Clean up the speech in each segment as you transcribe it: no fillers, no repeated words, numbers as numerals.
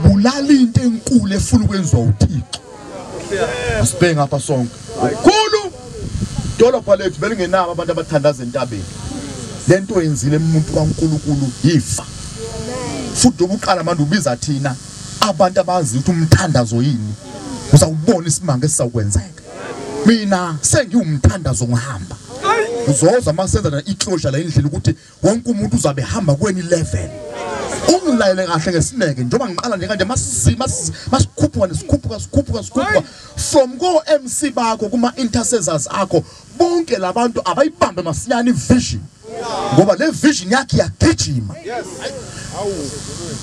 ubulala into enkulu efuna ukwenziwa uThixo. Asibheke ngapha sonke. Khulu dolopha lethu belingenabo abantu abathandaza entabeni. Lento yenzile umuntu kaNkulunkulu yifa. Futhi obuqala manje ubiza thina abantu abazi ukuthi umthandazo yini. Uzawubona isimanga esisakwenzeka. Mina sengiwumthandazo ngihamba. Uzoza masenza na iclosure la endlini ukuthi wonke umuntu uzabe hamba kweni level. Ungilayele kahle ngesineke njengoba ngiqala nje kanje masikhuphuka from go MC bakho kuma intercessors akho bonke labantu abayibambe masinyane ivision ngoba le vision yakhe yagijima.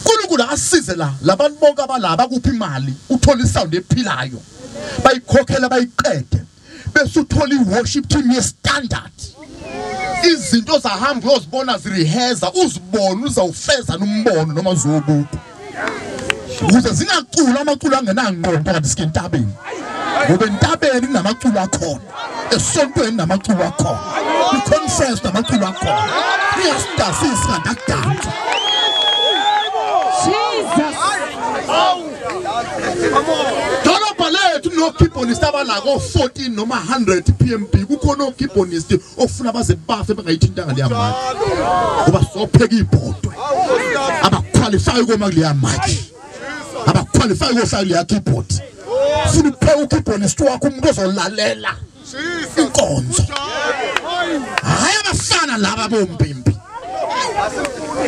Nkulunkulu asize la labantu bonke abalaba kuphi imali uthola isound ephilayo bayikhokhela bayiqede bese uthola iworship team ye standard. Izinto zahamba uyozibona zireheza uzibona uzawufeza nombono noma uzobuka ukuze zingacula amaculo angenangqondo kanti sike entabeni ngoba entabeni kunamaculo akhona esontweni namaculo akhona iconference namaculo akhona iyastasisa kanti Jesus no keyboardist abalako 14 noma 100 PMP kukhona keyboardist ofuna baze bafe bengayithintanga leya mali ngoba sopheka ibhodwe abaqualify koma kuleya mali abaqualify kohlala leya keyboard funa ukupheka ukeyboardist wakho umuntu ozolalela inkonzo hayi abafana laba bompimpi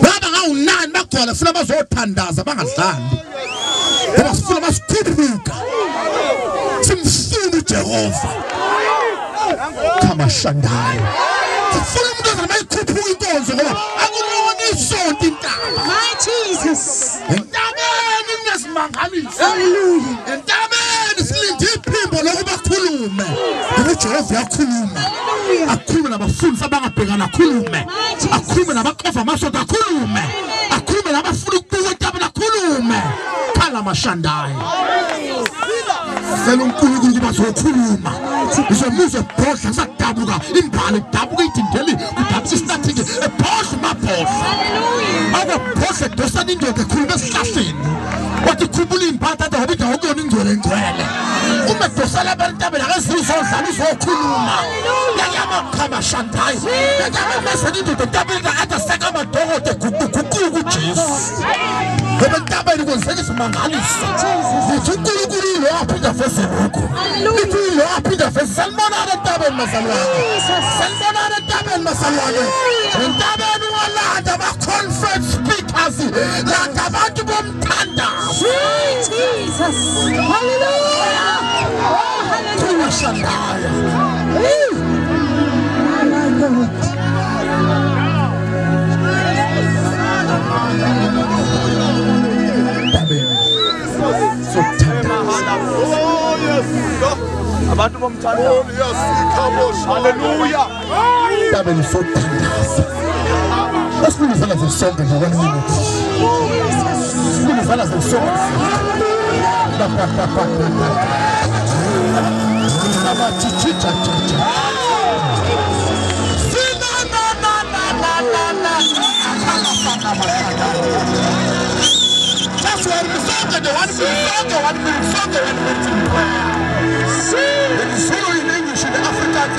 baba ngawunani bagcwala funa bazothandaza bangadlali ngoba sifuna basikhuphuka simfuna uJehova kama shandayo sifuna umuntu ozayikhuphuka inkonzo ngoba akulona isonto intaba my Jesus entabeni nesimangalisi hallelujah entabeni silinde iphimbo lokuba khulume uJehova yakhuluma akhulume nabafundi abangabhekana akhulume akhulume nabaqofa amasonto akhulume akhulume nabafuna ukubuka entabeni akhulume khala mashandayo uNkulunkulu kuba zokhuluma izomuzwe bhodla sadabuka imbali dabuka idindeli udabisa static ebhodla mabhodla akubhodla dosana indoda ekhuluma esihlahleni wathi khubula impatha ngoba idawukona ingcwele ngcwele uma dosala abantu akazizodlala uzokhuluma yakama khama shandayi yakama meseni indoda tabela ataseka amadokote gugugugu uJesu ngoba intabeni kwenzeka isimangaliso uNkulunkulu lo aphinda fese lokho impilo aphinda fese salmona entabeni masalwane salmona entabeni masalwane entabeni walanda ba conference speakers landa abantu bomthanda Jesus hallelujah abantu bomthanda hallelujah tabeni sothandaza Let's sonke nje 1 minute sifuna sonke that's why we song the 1 minute song. It's solo in English in African